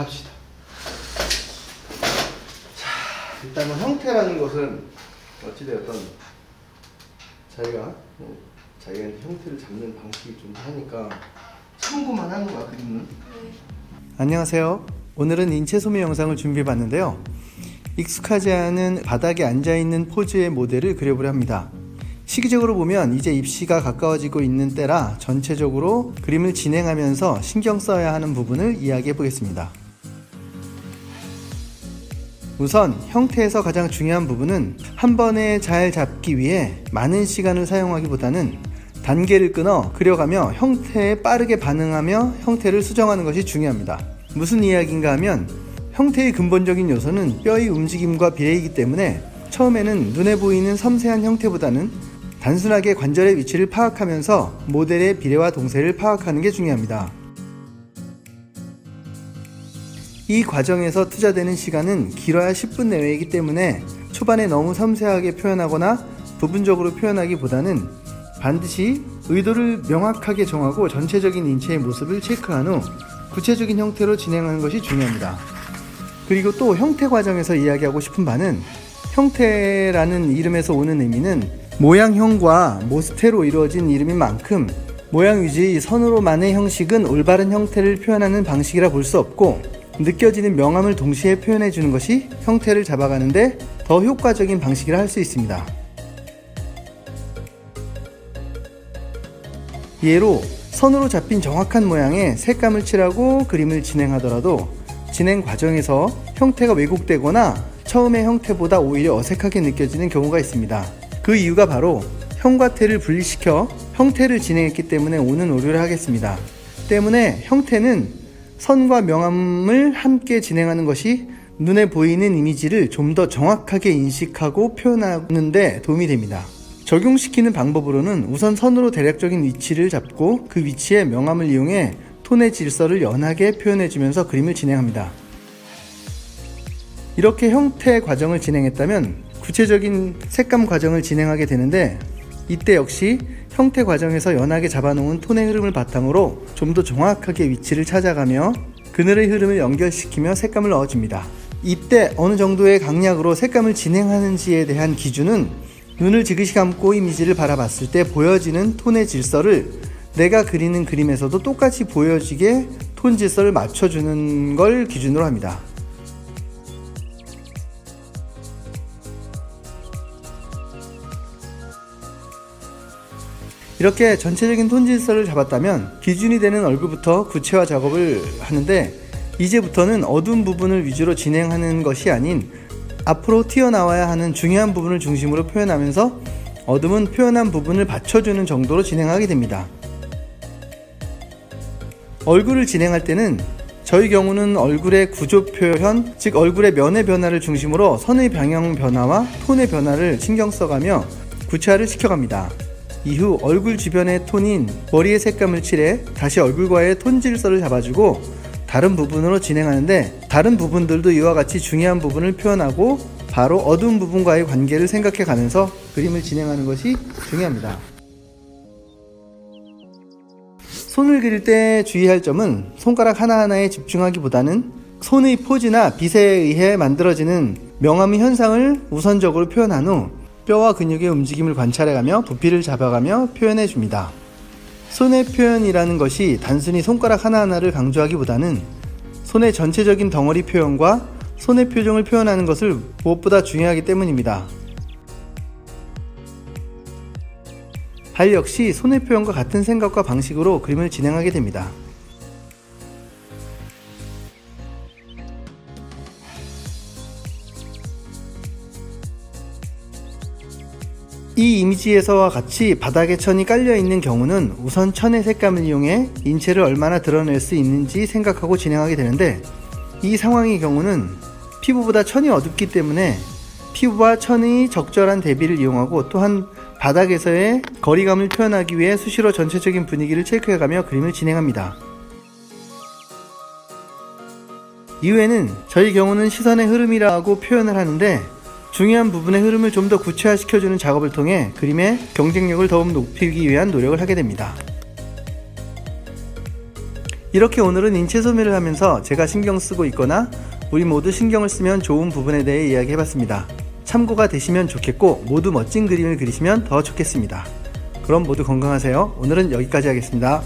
합시다. 자, 일단은 형태라는 것은 어찌되었던 자기가 형태를 잡는 방식이 좀 하니까 참고만 하는 거야, 그림은. 안녕하세요. 오늘은 인체 소묘 영상을 준비해봤는데요. 익숙하지 않은 바닥에 앉아있는 포즈의 모델을 그려보려 합니다. 시기적으로 보면 이제 입시가 가까워지고 있는 때라 전체적으로 그림을 진행하면서 신경 써야 하는 부분을 이야기해 보겠습니다. 우선 형태에서 가장 중요한 부분은 한 번에 잘 잡기 위해 많은 시간을 사용하기보다는 단계를 끊어 그려가며 형태에 빠르게 반응하며 형태를 수정하는 것이 중요합니다. 무슨 이야기인가 하면 형태의 근본적인 요소는 뼈의 움직임과 비례이기 때문에 처음에는 눈에 보이는 섬세한 형태보다는 단순하게 관절의 위치를 파악하면서 모델의 비례와 동세를 파악하는 게 중요합니다. 이 과정에서 투자되는 시간은 길어야 10분 내외이기 때문에 초반에 너무 섬세하게 표현하거나 부분적으로 표현하기보다는 반드시 의도를 명확하게 정하고 전체적인 인체의 모습을 체크한 후 구체적인 형태로 진행하는 것이 중요합니다. 그리고 또 형태 과정에서 이야기하고 싶은 바는 형태라는 이름에서 오는 의미는 모양형과 모스테로 이루어진 이름인 만큼 모양 위주의 선으로만의 형식은 올바른 형태를 표현하는 방식이라 볼 수 없고 느껴지는 명암을 동시에 표현해 주는 것이 형태를 잡아가는데 더 효과적인 방식이라 할 수 있습니다. 예로 선으로 잡힌 정확한 모양의 색감을 칠하고 그림을 진행하더라도 진행 과정에서 형태가 왜곡되거나 처음의 형태보다 오히려 어색하게 느껴지는 경우가 있습니다. 그 이유가 바로 형과 태를 분리시켜 형태를 진행했기 때문에 오는 오류를 하겠습니다. 때문에 형태는 선과 명암을 함께 진행하는 것이 눈에 보이는 이미지를 좀 더 정확하게 인식하고 표현하는 데 도움이 됩니다. 적용시키는 방법으로는 우선 선으로 대략적인 위치를 잡고 그 위치에 명암을 이용해 톤의 질서를 연하게 표현해주면서 그림을 진행합니다. 이렇게 형태 과정을 진행했다면 구체적인 색감 과정을 진행하게 되는데 이때 역시 형태 과정에서 연하게 잡아놓은 톤의 흐름을 바탕으로 좀 더 정확하게 위치를 찾아가며 그늘의 흐름을 연결시키며 색감을 넣어줍니다. 이때 어느 정도의 강약으로 색감을 진행하는지에 대한 기준은 눈을 지그시 감고 이미지를 바라봤을 때 보여지는 톤의 질서를 내가 그리는 그림에서도 똑같이 보여지게 톤 질서를 맞춰주는 걸 기준으로 합니다. 이렇게 전체적인 톤 질서를 잡았다면 기준이 되는 얼굴부터 구체화 작업을 하는데 이제부터는 어두운 부분을 위주로 진행하는 것이 아닌 앞으로 튀어나와야 하는 중요한 부분을 중심으로 표현하면서 어둠은 표현한 부분을 받쳐주는 정도로 진행하게 됩니다. 얼굴을 진행할 때는 저희 경우는 얼굴의 구조 표현, 즉 얼굴의 면의 변화를 중심으로 선의 방향 변화와 톤의 변화를 신경 써가며 구체화를 시켜갑니다. 이후 얼굴 주변의 톤인 머리의 색감을 칠해 다시 얼굴과의 톤 질서를 잡아주고 다른 부분으로 진행하는데 다른 부분들도 이와 같이 중요한 부분을 표현하고 바로 어두운 부분과의 관계를 생각해 가면서 그림을 진행하는 것이 중요합니다. 손을 그릴 때 주의할 점은 손가락 하나하나에 집중하기보다는 손의 포즈나 빛에 의해 만들어지는 명암의 현상을 우선적으로 표현한 후 뼈와 근육의 움직임을 관찰해가며 부피를 잡아가며 표현해줍니다. 손의 표현이라는 것이 단순히 손가락 하나하나를 강조하기보다는 손의 전체적인 덩어리 표현과 손의 표정을 표현하는 것을 무엇보다 중요하기 때문입니다. 발 역시 손의 표현과 같은 생각과 방식으로 그림을 진행하게 됩니다. 이 이미지에서와 같이 바닥에 천이 깔려있는 경우는 우선 천의 색감을 이용해 인체를 얼마나 드러낼 수 있는지 생각하고 진행하게 되는데 이 상황의 경우는 피부보다 천이 어둡기 때문에 피부와 천의 적절한 대비를 이용하고 또한 바닥에서의 거리감을 표현하기 위해 수시로 전체적인 분위기를 체크해가며 그림을 진행합니다. 이후에는 저희 경우는 시선의 흐름이라고 표현을 하는데 중요한 부분의 흐름을 좀 더 구체화시켜주는 작업을 통해 그림의 경쟁력을 더욱 높이기 위한 노력을 하게 됩니다. 이렇게 오늘은 인체 소미를 하면서 제가 신경 쓰고 있거나 우리 모두 신경을 쓰면 좋은 부분에 대해 이야기해봤습니다. 참고가 되시면 좋겠고 모두 멋진 그림을 그리시면 더 좋겠습니다. 그럼 모두 건강하세요. 오늘은 여기까지 하겠습니다.